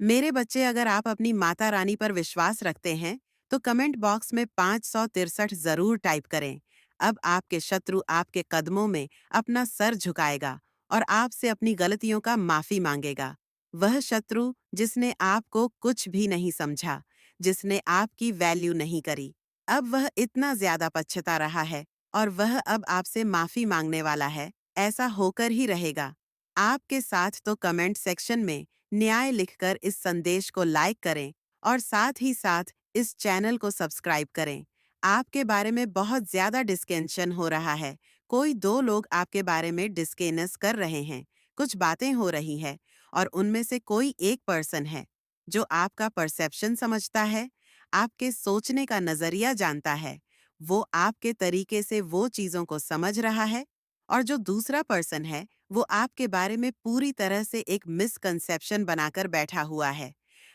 मेरे बच्चे, अगर आप अपनी माता रानी पर विश्वास रखते हैं तो कमेंट बॉक्स में 563 जरूर टाइप करें। अब आपके शत्रु आपके कदमों में अपना सर झुकाएगा और आपसे अपनी गलतियों का माफी मांगेगा। वह शत्रु जिसने आपको कुछ भी नहीं समझा, जिसने आपकी वैल्यू नहीं करी, अब वह इतना ज्यादा पछता रहा है और वह अब आपसे माफी मांगने वाला है। ऐसा होकर ही रहेगा। आपके साथ तो कमेंट सेक्शन में न्याय लिखकर इस संदेश को लाइक करें और साथ ही साथ इस चैनल को सब्सक्राइब करें। आपके बारे में बहुत ज्यादा डिस्कशन हो रहा है। कोई दो लोग आपके बारे में डिस्कस कर रहे हैं, कुछ बातें हो रही है और उनमें से कोई एक पर्सन है जो आपका परसेप्शन समझता है, आपके सोचने का नजरिया जानता है। वो आपके तरीके से वो चीजों को समझ रहा है। और जो दूसरा पर्सन है वो आपके बारे में पूरी तरह से एक मिसकंसेप्शन बनाकर बैठा हुआ है।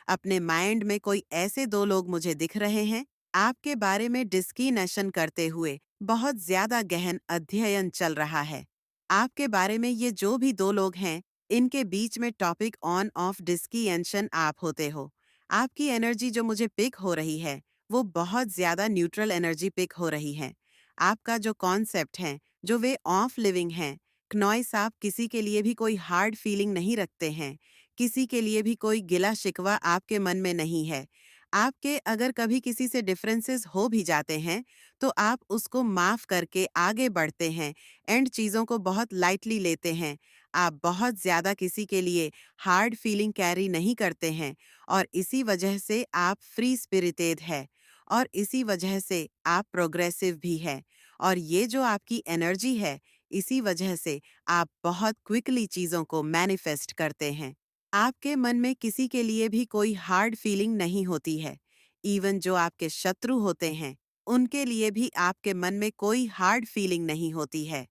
अपने माइंड में कोई ऐसे दो लोग मुझे दिख रहे हैं, आपके बारे में डिस्कीनेशन करते हुए बहुत ज्यादा गहन अध्ययन चल रहा है। आपके बारे में ये जो भी दो लोग हैं, इनके बीच में टॉपिक ऑन ऑफ डिस्कीनेशन आप होते हो। आपकी एनर्जी जो मुझे पिक हो रही है वो बहुत ज्यादा न्यूट्रल एनर्जी पिक हो रही है। आपका जो कॉन्सेप्ट है, जो वे ऑफ लिविंग हैं, क्नॉइस, आप किसी के लिए भी कोई हार्ड फीलिंग नहीं रखते हैं। किसी के लिए भी कोई गिला शिकवा आपके मन में नहीं है। आपके अगर कभी किसी से डिफरेंसेस हो भी जाते हैं तो आप उसको माफ करके आगे बढ़ते हैं, एंड चीज़ों को बहुत लाइटली लेते हैं। आप बहुत ज़्यादा किसी के लिए हार्ड फीलिंग कैरी नहीं करते हैं और इसी वजह से आप फ्री स्पिरिटेड है और इसी वजह से आप प्रोग्रेसिव भी है। और ये जो आपकी एनर्जी है, इसी वजह से आप बहुत क्विकली चीज़ों को मैनिफेस्ट करते हैं। आपके मन में किसी के लिए भी कोई हार्ड फीलिंग नहीं होती है। इवन जो आपके शत्रु होते हैं, उनके लिए भी आपके मन में कोई हार्ड फीलिंग नहीं होती है।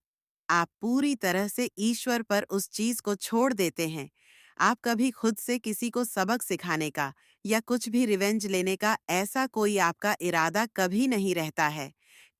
आप पूरी तरह से ईश्वर पर उस चीज को छोड़ देते हैं। आप कभी खुद से किसी को सबक सिखाने का या कुछ भी रिवेंज लेने का ऐसा कोई आपका इरादा कभी नहीं रहता है।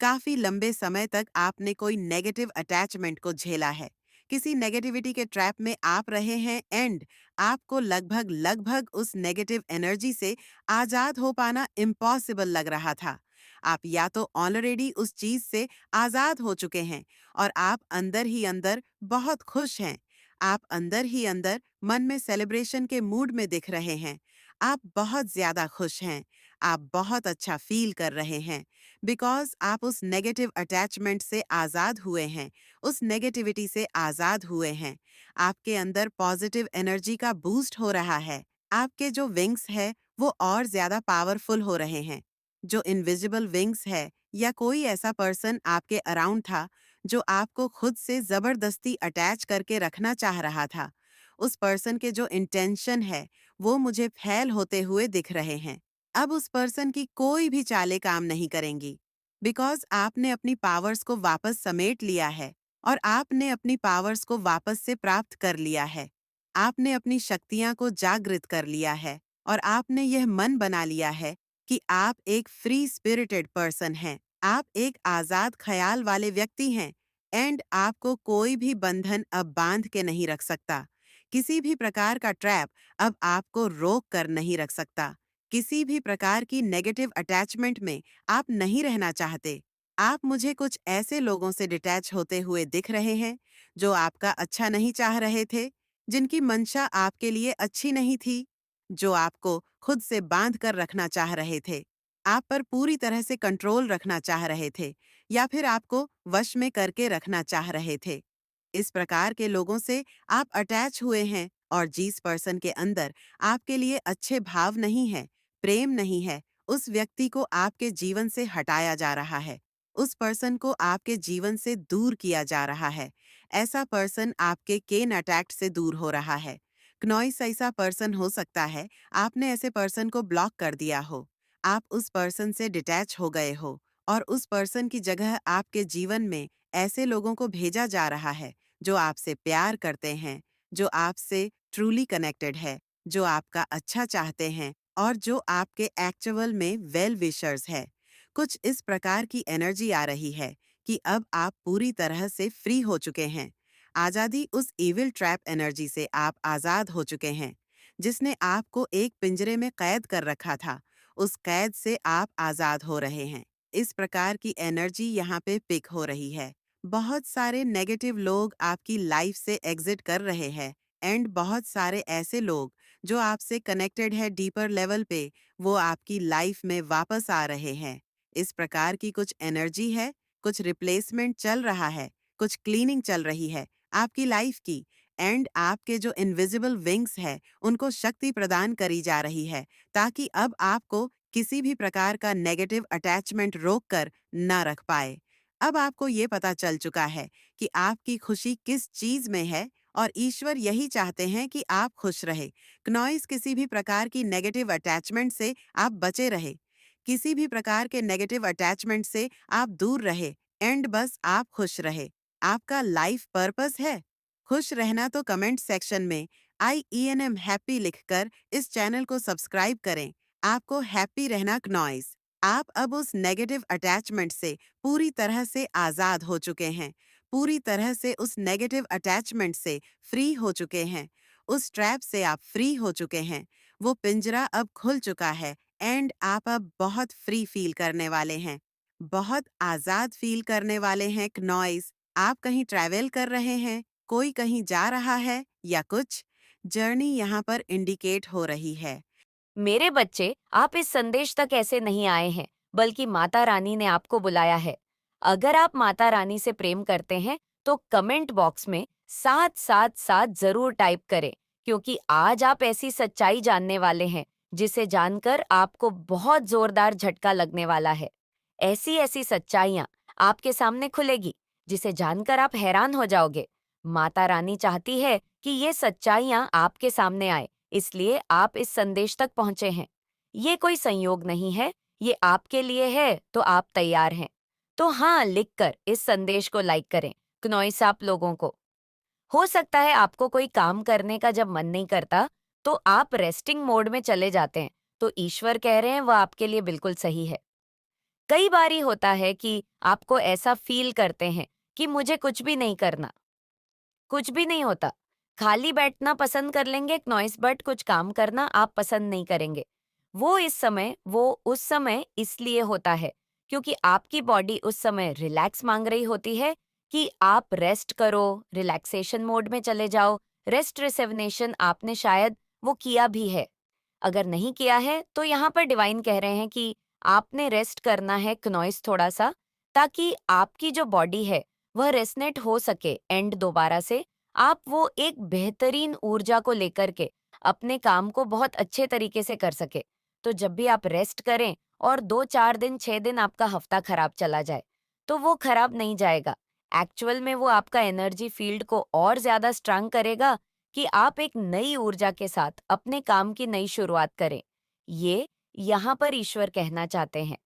काफी लंबे समय तक आपने कोई नेगेटिव अटैचमेंट को झेला है। किसी नेगेटिविटी के ट्रैप में आप रहे हैं, एंड आपको लगभग लगभग उस नेगेटिव एनर्जी से आजाद हो पाना इम्पॉसिबल लग रहा था। आप या तो ऑलरेडी उस चीज से आजाद हो चुके हैं और आप अंदर ही अंदर बहुत खुश हैं। आप अंदर ही अंदर मन में सेलिब्रेशन के मूड में दिख रहे हैं। आप बहुत ज्यादा खुश हैं। आप बहुत अच्छा फील कर रहे हैं बिकॉज आप उस नेगेटिव अटैचमेंट से आजाद हुए हैं, उस नेगेटिविटी से आजाद हुए हैं। आपके अंदर पॉजिटिव एनर्जी का बूस्ट हो रहा है। आपके जो विंग्स है वो और ज्यादा पावरफुल हो रहे हैं। जो इनविजिबल विंग्स है या कोई ऐसा पर्सन आपके अराउंड था जो आपको खुद से जबरदस्ती अटैच करके रखना चाह रहा था, उस पर्सन के जो इंटेंशन है वो मुझे फेल होते हुए दिख रहे हैं। अब उस पर्सन की कोई भी चालें काम नहीं करेंगी बिकॉज आपने अपनी पावर्स को वापस समेट लिया है और आपने अपनी पावर्स को वापस से प्राप्त कर लिया है। आपने अपनी शक्तियां को जागृत कर लिया है और आपने यह मन बना लिया है कि आप एक फ्री स्पिरिटेड पर्सन हैं। आप एक आजाद ख्याल वाले व्यक्ति हैं, एंड आपको कोई भी बंधन अब बांध के नहीं रख सकता। किसी भी प्रकार का ट्रैप अब आपको रोक कर नहीं रख सकता। किसी भी प्रकार की नेगेटिव अटैचमेंट में आप नहीं रहना चाहते। आप मुझे कुछ ऐसे लोगों से डिटैच होते हुए दिख रहे हैं जो आपका अच्छा नहीं चाह रहे थे, जिनकी मंशा आपके लिए अच्छी नहीं थी, जो आपको खुद से बांध कर रखना चाह रहे थे, आप पर पूरी तरह से कंट्रोल रखना चाह रहे थे या फिर आपको वश में करके रखना चाह रहे थे। इस प्रकार के लोगों से आप अटैच हुए हैं और जिस पर्सन के अंदर आपके लिए अच्छे भाव नहीं है, प्रेम नहीं है, उस व्यक्ति को आपके जीवन से हटाया जा रहा है। उस पर्सन को आपके जीवन से दूर किया जा रहा है। ऐसा पर्सन आपके केन अटैक्ट से दूर हो रहा है। क्नॉइस ऐसा पर्सन हो सकता है आपने ऐसे पर्सन को ब्लॉक कर दिया हो। आप उस पर्सन से डिटैच हो गए हो और उस पर्सन की जगह आपके जीवन में ऐसे लोगों को भेजा जा रहा है जो आपसे प्यार करते हैं, जो आपसे ट्रूली कनेक्टेड है, जो आपका अच्छा चाहते हैं और जो आपके एक्चुअल में वेल विशर्स है। कुछ इस प्रकार की एनर्जी आ रही है कि अब आप पूरी तरह से फ्री हो चुके हैं। आजादी उस इविल ट्रैप एनर्जी से आप आजाद हो चुके हैं। जिसने आपको एक पिंजरे में कैद कर रखा था। उस कैद से आप आजाद हो रहे हैं। इस प्रकार की एनर्जी यहाँ पे पिक हो रही है। बहुत सारे नेगेटिव लोग आपकी लाइफ से एग्जिट कर रहे हैं एंड बहुत सारे ऐसे लोग जो आपसे कनेक्टेड है डीपर लेवल पे, वो आपकी लाइफ में वापस आ रहे हैं। इस प्रकार की कुछ एनर्जी है, कुछ रिप्लेसमेंट चल रहा है, कुछ क्लीनिंग चल रही है आपकी लाइफ की। एंड आपके जो इनविजिबल विंग्स है उनको शक्ति प्रदान करी जा रही है, ताकि अब आपको किसी भी प्रकार का नेगेटिव अटैचमेंट रोक कर न रख पाए। अब आपको ये पता चल चुका है कि आपकी खुशी किस चीज में है, और ईश्वर यही चाहते हैं कि आप खुश रहे। क्नॉइस किसी भी प्रकार की नेगेटिव अटैचमेंट से आप बचे रहे, किसी भी प्रकार के नेगेटिव अटैचमेंट से आप दूर रहे एंड बस आप खुश रहे। आपका लाइफ पर्पस है खुश रहना। तो कमेंट सेक्शन में IENM हैप्पी लिखकर इस चैनल को सब्सक्राइब करें। आपको हैप्पी रहना क्नॉइस। आप अब उस नेगेटिव अटैचमेंट से पूरी तरह से आजाद हो चुके हैं, पूरी तरह से उस नेगेटिव अटैचमेंट से फ्री हो चुके हैं, उस ट्रैप से आप फ्री हो चुके हैं। वो पिंजरा अब खुल चुका है एंड आप अब बहुत फ्री फील करने वाले हैं, बहुत आजाद फील करने वाले हैं क्नॉइस। आप कहीं ट्रैवल कर रहे हैं, कोई कहीं जा रहा है या कुछ जर्नी यहाँ पर इंडिकेट हो रही है। मेरे बच्चे, आप इस संदेश तक ऐसे नहीं आए हैं, बल्कि माता रानी ने आपको बुलाया है। अगर आप माता रानी से प्रेम करते हैं, तो कमेंट बॉक्स में 777 जरूर टाइप करें, क्योंकि आज आप ऐसी सच्चाई जानने वाले हैं, जिसे जानकर आपको बहुत जोरदार झटका लगने वाला है। ऐसी ऐसी सच्चाइयां आपके सामने खुलेगी, जिसे जानकर आप हैरान हो जाओगे। माता रानी चाहती है कि ये सच्चाइयां आपके सामने आए, इसलिए आप इस संदेश तक पहुंचे हैं। ये कोई संयोग नहीं है, ये आपके लिए है, तो आप तैयार हैं। तो हाँ लिखकर इस संदेश को लाइक करें, क्नॉइस आप लोगों को। हो सकता है आपको कोई काम करने का जब मन नहीं करता, तो आप रेस्टिंग मोड में चले जाते हैं, तो ईश्वर कह रहे हैं वह आपके लिए बिल्कुल सही है। कई बारी होता है कि आपको ऐसा फील करते हैं कि मुझे कुछ भी नहीं करना, कुछ भी नहीं होता। खाली बैठना पसंद कर लेंगे नॉइस, बट कुछ काम करना आप पसंद नहीं करेंगे। वो उस समय इसलिए होता है क्योंकि आपकी बॉडी उस समय रिलैक्स मांग रही होती है कि आप रेस्ट करो, रिलैक्सेशन मोड में चले जाओ। रेस्ट रिसेवनेशन आपने शायद वो किया भी है। अगर नहीं किया है तो यहाँ पर डिवाइन कह रहे हैं कि आपने रेस्ट करना है नॉइस थोड़ा सा, ताकि आपकी जो बॉडी है वह रेसनेट हो सके एंड दोबारा से आप वो एक बेहतरीन ऊर्जा को लेकर के अपने काम को बहुत अच्छे तरीके से कर सके। तो जब भी आप रेस्ट करें और 2-4 दिन 6 दिन आपका हफ्ता खराब चला जाए, तो वो खराब नहीं जाएगा। एक्चुअल में वो आपका एनर्जी फील्ड को और ज्यादा स्ट्रांग करेगा कि आप एक नई ऊर्जा के साथ अपने काम की नई शुरुआत करें। ये यहाँ पर ईश्वर कहना चाहते हैं।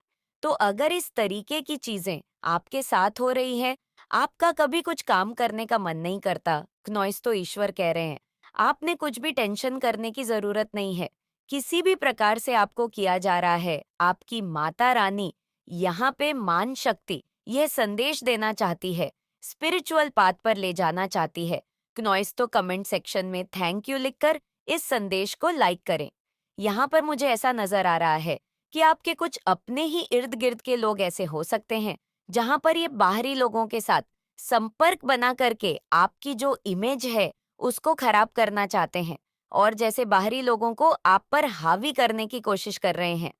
तो अगर इस तरीके की चीजें आपके साथ हो रही है, आपका कभी कुछ काम करने का मन नहीं करता, नॉइस तो ईश्वर कह रहे हैं आपने कुछ भी टेंशन करने की जरूरत नहीं है। किसी भी प्रकार से आपको किया जा रहा है, आपकी माता रानी यहाँ पे मान शक्ति यह संदेश देना चाहती है, स्पिरिचुअल पाथ पर ले जाना चाहती है। नॉइस तो कमेंट सेक्शन में थैंक यू लिखकर इस संदेश को लाइक करें। यहाँ पर मुझे ऐसा नजर आ रहा है कि आपके कुछ अपने ही इर्द गिर्द के लोग ऐसे हो सकते हैं, जहां पर ये बाहरी लोगों के साथ संपर्क बना करके आपकी जो इमेज है उसको खराब करना चाहते हैं, और जैसे बाहरी लोगों को आप पर हावी करने की कोशिश कर रहे हैं।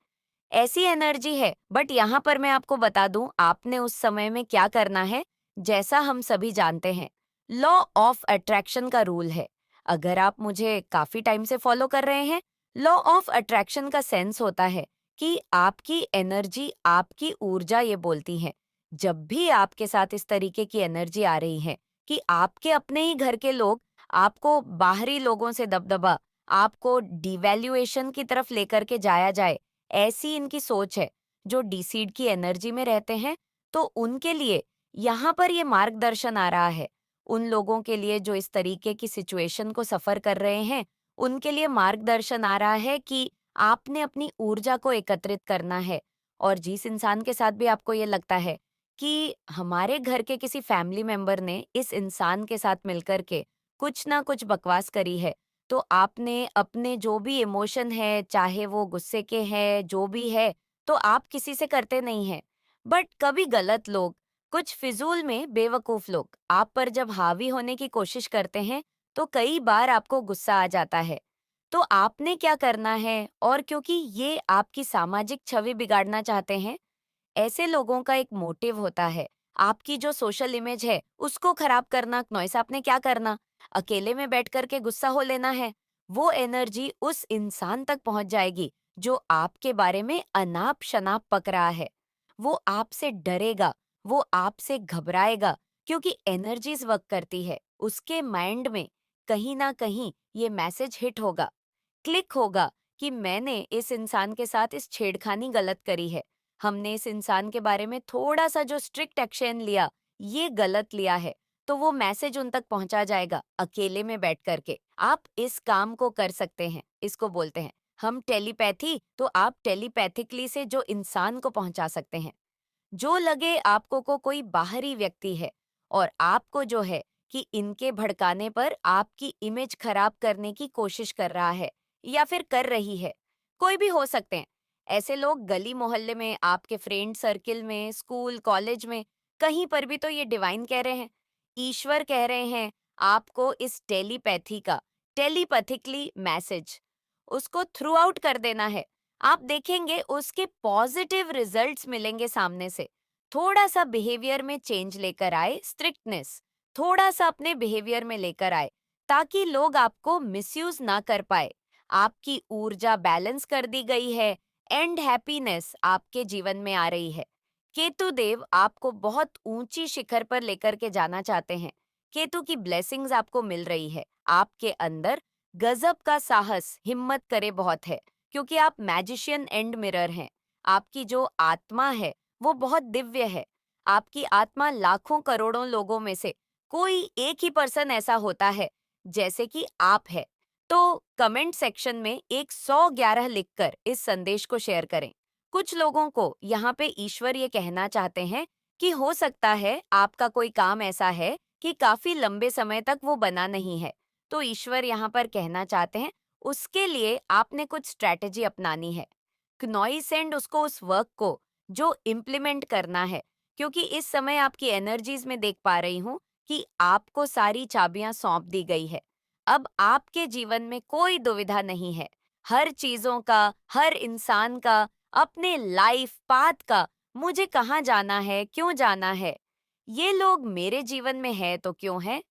ऐसी एनर्जी है, बट यहाँ पर मैं आपको बता दूं आपने उस समय में क्या करना है। जैसा हम सभी जानते हैं, लॉ ऑफ अट्रैक्शन का रूल है। अगर आप मुझे काफी टाइम से फॉलो कर रहे हैं, लॉ ऑफ अट्रैक्शन का सेंस होता है कि आपकी एनर्जी, आपकी ऊर्जा ये बोलती है। जब भी आपके साथ इस तरीके की एनर्जी आ रही है कि आपके अपने ही घर के लोग आपको बाहरी लोगों से दबदबा, आपको डिवैल्यूएशन की तरफ लेकर के जाया जाए, ऐसी इनकी सोच है, जो डीसीड की एनर्जी में रहते हैं, तो उनके लिए यहाँ पर ये मार्गदर्शन आ रहा है। उन लोगों के लिए जो इस तरीके की सिचुएशन को सफर कर रहे हैं, उनके लिए मार्गदर्शन आ रहा है कि आपने अपनी ऊर्जा को एकत्रित करना है। और जिस इंसान के साथ भी आपको ये लगता है कि हमारे घर के किसी फैमिली मेंबर ने इस इंसान के साथ मिलकर के कुछ ना कुछ बकवास करी है, तो आपने अपने जो भी इमोशन है, चाहे वो गुस्से के हैं, जो भी है, तो आप किसी से करते नहीं हैं। बट कभी गलत लोग, कुछ फिजूल में बेवकूफ लोग आप पर जब हावी होने की कोशिश करते हैं, तो कई बार आपको गुस्सा आ जाता है। तो आपने क्या करना है, और क्योंकि ये आपकी सामाजिक छवि बिगाड़ना चाहते हैं, ऐसे लोगों का एक मोटिव होता है, आपकी जो सोशल इमेज है उसको खराब करना। नॉइस, आपने क्या करना, अकेले में बैठ कर के गुस्सा हो लेना है। वो एनर्जी उस इंसान तक पहुंच जाएगी जो आपके बारे में अनाप शनाप पक रहा है। वो आपसे डरेगा, वो आपसे घबराएगा, क्योंकि एनर्जीज वर्क करती है। उसके माइंड में कहीं ना कहीं ये मैसेज हिट होगा, क्लिक होगा कि मैंने इस इंसान के साथ इस छेड़खानी गलत करी है। हमने इस इंसान के बारे में थोड़ा सा जो स्ट्रिक्ट एक्शन लिया, ये गलत लिया है। तो वो मैसेज उन तक पहुंचा जाएगा अकेले में बैठ करके। आप इस काम को कर सकते हैं, इसको बोलते हैं हम टेलीपैथी। तो आप टेलीपैथिकली से जो इंसान को पहुंचा सकते हैं, जो लगे आपको को कोई बाहरी व्यक्ति है और आपको जो है कि इनके भड़काने पर आपकी इमेज खराब करने की कोशिश कर रहा है या फिर कर रही है। कोई भी हो सकते हैं ऐसे लोग, गली मोहल्ले में, आपके फ्रेंड सर्किल में, स्कूल कॉलेज में, कहीं पर भी। तो ये डिवाइन कह रहे हैं, ईश्वर कह रहे हैं आपको इस टेलीपैथी का, टेलीपैथिकली मैसेज उसको थ्रू आउट कर देना है। आप देखेंगे उसके पॉजिटिव रिजल्ट्स मिलेंगे सामने से। थोड़ा सा बिहेवियर में चेंज लेकर आए, स्ट्रिक्टनेस थोड़ा सा अपने बिहेवियर में लेकर आए, ताकि लोग आपको मिसयूज ना कर पाए। आपकी ऊर्जा बैलेंस कर दी गई है, एंड हैप्पीनेस आपके जीवन में आ रही है। केतु देव आपको बहुत ऊंची शिखर पर लेकर के जाना चाहते हैं। केतु की ब्लेसिंग्स आपको मिल रही है। आपके अंदर गजब का साहस, हिम्मत करे बहुत है, क्योंकि आप मैजिशियन एंड मिरर हैं। आपकी जो आत्मा है वो बहुत दिव्य है। आपकी आत्मा लाखों करोड़ों लोगों में से कोई एक ही पर्सन ऐसा होता है जैसे कि आप है। तो कमेंट सेक्शन में एक 111 लिखकर इस संदेश को शेयर करें। कुछ लोगों को यहाँ पे ईश्वर ये कहना चाहते हैं कि हो सकता है आपका कोई काम ऐसा है कि काफी लंबे समय तक वो बना नहीं है। तो ईश्वर यहाँ पर कहना चाहते हैं उसके लिए आपने कुछ स्ट्रैटेजी अपनानी है। नॉइस एंड उसको, उस वर्क को जो इम्प्लीमेंट करना है, क्योंकि इस समय आपकी एनर्जीज में देख पा रही हूँ कि आपको सारी चाबियां सौंप दी गई है। अब आपके जीवन में कोई दुविधा नहीं है। हर चीजों का, हर इंसान का, अपने लाइफ पाथ का, मुझे कहाँ जाना है, क्यों जाना है, ये लोग मेरे जीवन में है तो क्यों है।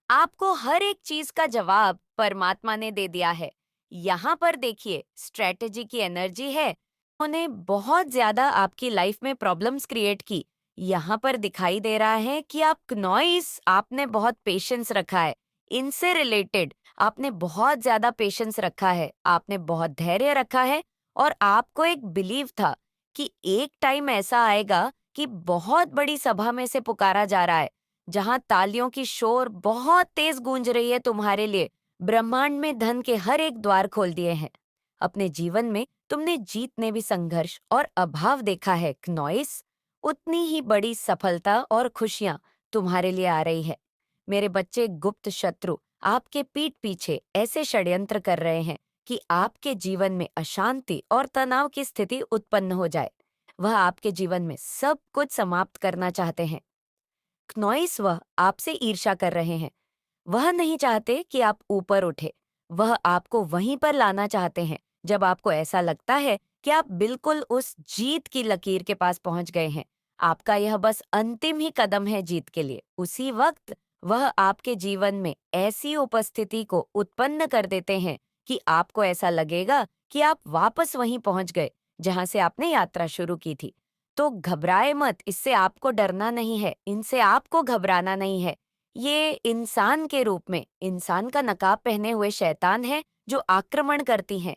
आपको हर एक चीज का जवाब परमात्मा ने दे दिया है। यहाँ पर देखिए स्ट्रेटेजी की एनर्जी है। उन्होंने बहुत ज्यादा आपकी लाइफ में प्रॉब्लम्स क्रिएट की। यहाँ पर दिखाई दे रहा है कि आप नॉइस, आपने बहुत पेशेंस रखा है। इनसे रिलेटेड आपने बहुत ज्यादा पेशेंस रखा है, आपने बहुत धैर्य रखा है। और आपको एक बिलीव था कि एक टाइम ऐसा आएगा कि बहुत बड़ी सभा में से पुकारा जा रहा है, जहां तालियों की शोर बहुत तेज गूंज रही है तुम्हारे लिए। ब्रह्मांड में धन के हर एक द्वार खोल दिए हैं। अपने जीवन में तुमने जीतने भी संघर्ष और अभाव देखा है नॉइस। उतनी ही बड़ी सफलता और खुशियां तुम्हारे लिए आ रही है। मेरे बच्चे, गुप्त शत्रु आपके पीठ पीछे ऐसे षड्यंत्र कर रहे हैं कि आपके जीवन में अशांति और तनाव की स्थिति उत्पन्न हो जाए। वह आपके जीवन में सब कुछ समाप्त करना चाहते हैं। नॉइस, वह आपसे ईर्ष्या कर रहे हैं। वह नहीं चाहते कि आप ऊपर उठे। वह आपको वहीं पर लाना चाहते हैं जब आपको ऐसा लगता है कि आप बिल्कुल उस जीत की लकीर के पास पहुंच गए हैं। आपका यह बस अंतिम ही कदम है जीत के लिए। उसी वक्त वह आपके जीवन में ऐसी उपस्थिति को उत्पन्न कर देते हैं कि आपको ऐसा लगेगा कि आप वापस वहीं पहुंच गए जहां से आपने यात्रा शुरू की थी। तो घबराए मत, इससे आपको डरना नहीं है, इनसे आपको घबराना नहीं है। ये इंसान के रूप में, इंसान का नकाब पहने हुए शैतान है जो आक्रमण करती हैं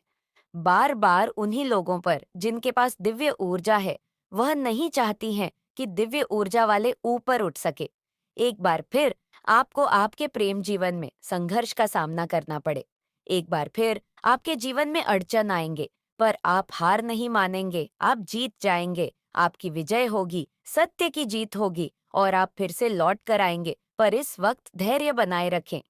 बार बार उन्हीं लोगों पर जिनके पास दिव्य ऊर्जा है। वह नहीं चाहती हैं कि दिव्य ऊर्जा वाले ऊपर उठ सके। एक बार फिर आपको आपके प्रेम जीवन में संघर्ष का सामना करना पड़े। एक बार फिर आपके जीवन में अड़चन आएंगे, पर आप हार नहीं मानेंगे, आप जीत जाएंगे। आपकी विजय होगी, सत्य की जीत होगी और आप फिर से लौट कर आएंगे। पर इस वक्त धैर्य बनाए रखें।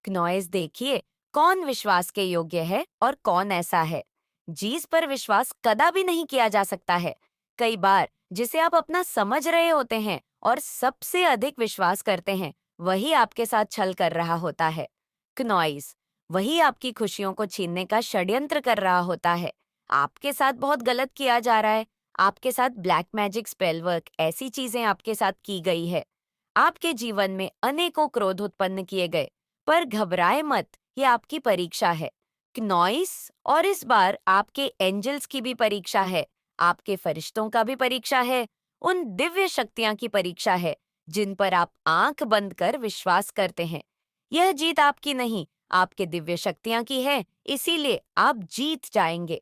नॉइस देखिए, कौन विश्वास के योग्य है और कौन ऐसा है। जिस पर विश्वास कदा भी नहीं किया जा सकता है। कई बार जिसे आप अपना समझ रहे होते हैं और सबसे अधिक विश्वास करते हैं, वही आपके साथ छल कर रहा होता है। क्नॉइस, वही आपकी खुशियों को छीनने का षड्यंत्र कर रहा होता है। आपके साथ बहुत गलत किया जा रहा है। आपके साथ ब्लैक मैजिक, स्पेल वर्क, ऐसी चीजें आपके साथ की गई है। आपके जीवन में अनेकों क्रोध उत्पन्न किए गए, पर घबराए मत, ये आपकी परीक्षा है। नॉइस, और इस बार आपके एंजल्स की भी परीक्षा है, आपके फरिश्तों का भी परीक्षा है, उन दिव्य शक्तियां की परीक्षा है जिन पर आप आंख बंद कर विश्वास करते हैं। यह जीत आपकी नहीं, आपके दिव्य शक्तियां की है, इसीलिए आप जीत जाएंगे।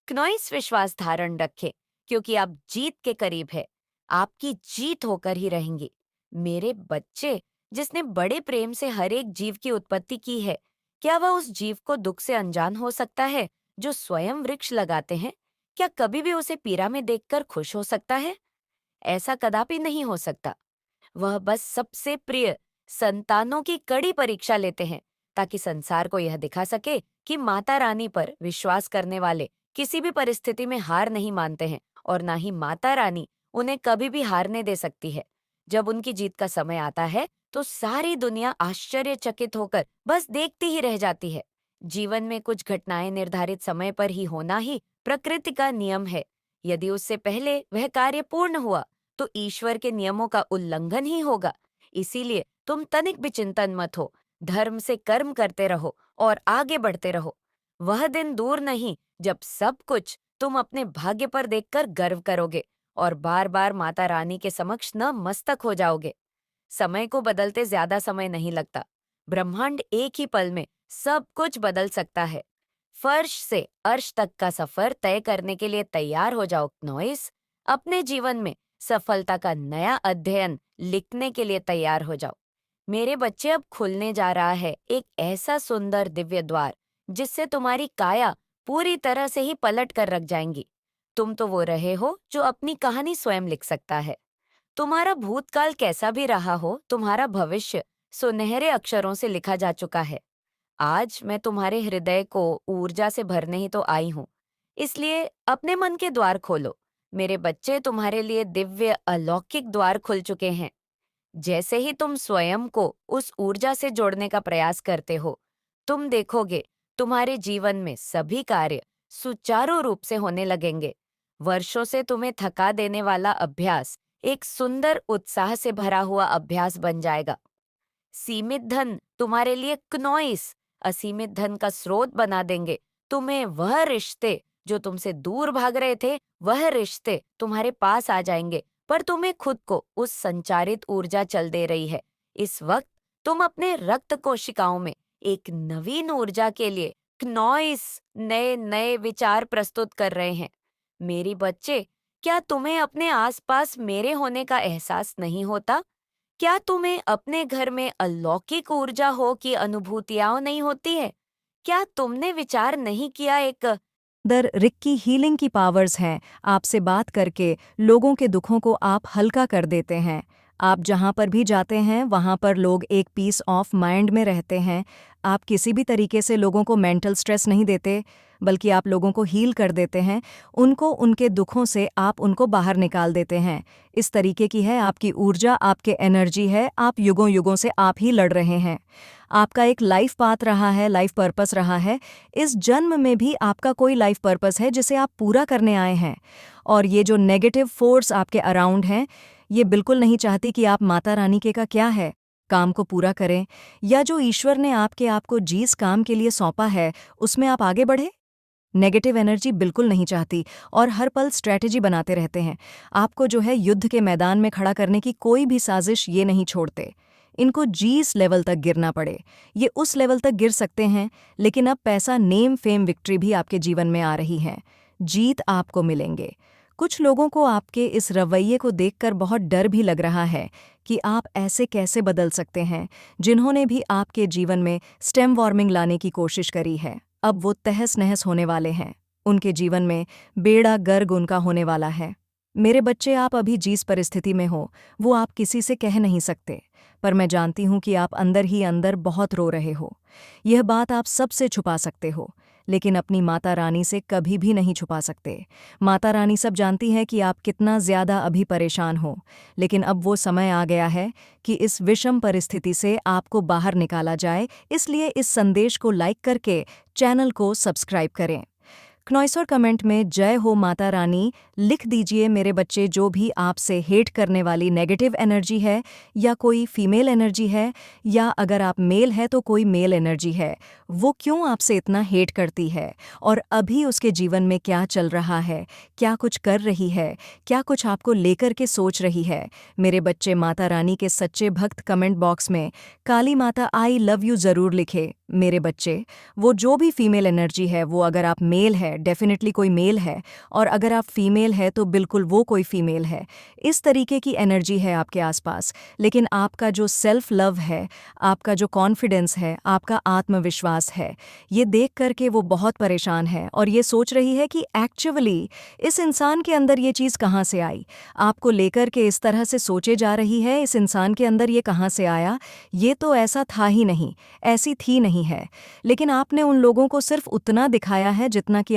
क्नॉइस विश्वास धारण रखें, क्योंकि आप जीत के करीब है। आपकी जीत होकर ही रहेंगी। मेरे बच्चे, जिसने बड़े प्रेम से हर एक जीव की उत्पत्ति की है, क्या वह उस जीव को दुख से अनजान हो सकता है जो स्वयं वृक्ष लगाते हैं? क्या कभी भी उसे पीड़ा में देखकर खुश हो सकता है? ऐसा कदापि नहीं हो सकता। वह बस सबसे प्रिय संतानों की कड़ी परीक्षा लेते हैं, ताकि संसार को यह दिखा सके कि माता रानी पर विश्वास करने वाले किसी भी परिस्थिति में हार नहीं मानते हैं, और ना ही माता रानी उन्हें कभी भी हारने दे सकती है। जब उनकी जीत का समय आता है, तो सारी दुनिया आश्चर्यचकित होकर बस देखती ही रह जाती है। जीवन में कुछ घटनाएं निर्धारित समय पर ही होना ही प्रकृति का नियम है। यदि उससे पहले वह कार्य पूर्ण हुआ, तो ईश्वर के नियमों का उल्लंघन ही होगा। इसीलिए तुम तनिक भी चिंतन मत हो, धर्म से कर्म करते रहो और आगे बढ़ते रहो। वह दिन दूर नहीं जब सब कुछ तुम अपने भाग्य पर देखकर गर्व करोगे और बार बार माता रानी के समक्ष नतमस्तक हो जाओगे। समय को बदलते ज्यादा समय नहीं लगता। ब्रह्मांड एक ही पल में सब कुछ बदल सकता है। फर्श से अर्श तक का सफर तय करने के लिए तैयार हो जाओ नॉइस। अपने जीवन में सफलता का नया अध्ययन लिखने के लिए तैयार हो जाओ। मेरे बच्चे, अब खुलने जा रहा है एक ऐसा सुंदर दिव्य द्वार, जिससे तुम्हारी काया पूरी तरह से ही पलट कर रख जाएंगी। तुम तो वो रहे हो जो अपनी कहानी स्वयं लिख सकता है। तुम्हारा भूतकाल कैसा भी रहा हो, तुम्हारा भविष्य सुनहरे अक्षरों से लिखा जा चुका है। आज मैं तुम्हारे हृदय को ऊर्जा से भरने ही तो आई हूँ। इसलिए अपने मन के द्वार खोलो। मेरे बच्चे, तुम्हारे लिए दिव्य अलौकिक द्वार खुल चुके हैं। जैसे ही तुम स्वयं को उस ऊर्जा से जोड़ने का प्रयास करते हो, तुम देखोगे तुम्हारे जीवन में सभी कार्य सुचारू रूप से होने लगेंगे। वर्षों से तुम्हें थका देने वाला अभ्यास एक सुंदर उत्साह से भरा हुआ अभ्यास बन जाएगा। सीमित धन तुम्हारे लिए क्नॉइस असीमित धन का स्रोत बना देंगे। तुम्हें वह रिश्ते जो तुमसे दूर भाग रहे थे, वह रिश्ते तुम्हारे पास आ जाएंगे, पर तुम्हें खुद को उस संचारित ऊर्जा चल दे रही है। इस वक्त तुम अपने रक्त कोशिकाओं में एक नवीन ऊर्जा के लिए क्नॉइस नए नए विचार प्रस्तुत कर रहे हैं। मेरी बच्चे, क्या तुम्हें अपने आसपास मेरे होने का एहसास नहीं होता? क्या तुम्हें अपने घर में अलौकिक ऊर्जा हो की अनुभूतियां नहीं होती है? क्या तुमने विचार नहीं किया एक दर रिक्की हीलिंग की पावर्स हैं। आपसे बात करके लोगों के दुखों को आप हल्का कर देते हैं। आप जहाँ पर भी जाते हैं वहाँ पर लोग एक पीस ऑफ माइंड में रहते हैं। आप किसी भी तरीके से लोगों को मेंटल स्ट्रेस नहीं देते, बल्कि आप लोगों को हील कर देते हैं। उनको उनके दुखों से आप उनको बाहर निकाल देते हैं। इस तरीके की है आपकी ऊर्जा, आपके एनर्जी है। आप युगों युगों से आप ही लड़ रहे हैं। आपका एक लाइफ पाथ रहा है, लाइफ पर्पस रहा है। इस जन्म में भी आपका कोई लाइफ पर्पस है जिसे आप पूरा करने आए हैं। और ये जो नेगेटिव फोर्स आपके अराउंड हैं, ये बिल्कुल नहीं चाहती कि आप माता रानी के का क्या है काम को पूरा करें, या जो ईश्वर ने आपको जिस काम के लिए सौंपा है उसमें आप आगे बढ़े। नेगेटिव एनर्जी बिल्कुल नहीं चाहती और हर पल स्ट्रैटेजी बनाते रहते हैं। आपको जो है युद्ध के मैदान में खड़ा करने की कोई भी साजिश ये नहीं छोड़ते। इनको जिस लेवल तक गिरना पड़े ये उस लेवल तक गिर सकते हैं, लेकिन अब पैसा, नेम, फेम, विक्ट्री भी आपके जीवन में आ रही है। जीत आपको मिलेंगे। कुछ लोगों को आपके इस रवैये को देखकर बहुत डर भी लग रहा है कि आप ऐसे कैसे बदल सकते हैं। जिन्होंने भी आपके जीवन में स्टेम वार्मिंग लाने की कोशिश करी है, अब वो तहस नहस होने वाले हैं। उनके जीवन में बेड़ा गर्क उनका होने वाला है। मेरे बच्चे, आप अभी जिस परिस्थिति में हो वो आप किसी से कह नहीं सकते, पर मैं जानती हूँ कि आप अंदर ही अंदर बहुत रो रहे हो। यह बात आप सबसे छुपा सकते हो, लेकिन अपनी माता रानी से कभी भी नहीं छुपा सकते। माता रानी सब जानती है कि आप कितना ज़्यादा अभी परेशान हो, लेकिन अब वो समय आ गया है कि इस विषम परिस्थिति से आपको बाहर निकाला जाए। इसलिए इस संदेश को लाइक करके चैनल को सब्सक्राइब करें। क्नॉइसर कमेंट में जय हो माता रानी लिख दीजिए मेरे बच्चे। जो भी आपसे हेट करने वाली नेगेटिव एनर्जी है, या कोई फीमेल एनर्जी है, या अगर आप मेल है तो कोई मेल एनर्जी है, वो क्यों आपसे इतना हेट करती है और अभी उसके जीवन में क्या चल रहा है, क्या कुछ कर रही है, क्या कुछ आपको लेकर के सोच रही है। मेरे बच्चे, माता रानी के सच्चे भक्त कमेंट बॉक्स में काली माता आई लव यू ज़रूर लिखे। मेरे बच्चे, वो जो भी फीमेल एनर्जी है, वो अगर आप मेल है डेफिनेटली कोई मेल है, और अगर आप फीमेल है तो बिल्कुल वो कोई फीमेल है। इस तरीके की एनर्जी है आपके आसपास। लेकिन आपका जो सेल्फ लव है, आपका जो कॉन्फिडेंस है, आपका आत्मविश्वास है, ये देख करके वो बहुत परेशान है और ये सोच रही है कि एक्चुअली इस इंसान के अंदर ये चीज़ कहाँ से आई। आपको लेकर के इस तरह से सोचे जा रही है, इस इंसान के अंदर ये कहाँ से आया, ये तो ऐसा था ही नहीं, ऐसी थी नहीं है। लेकिन आपने उन लोगों को सिर्फ उतना दिखाया है जितना कि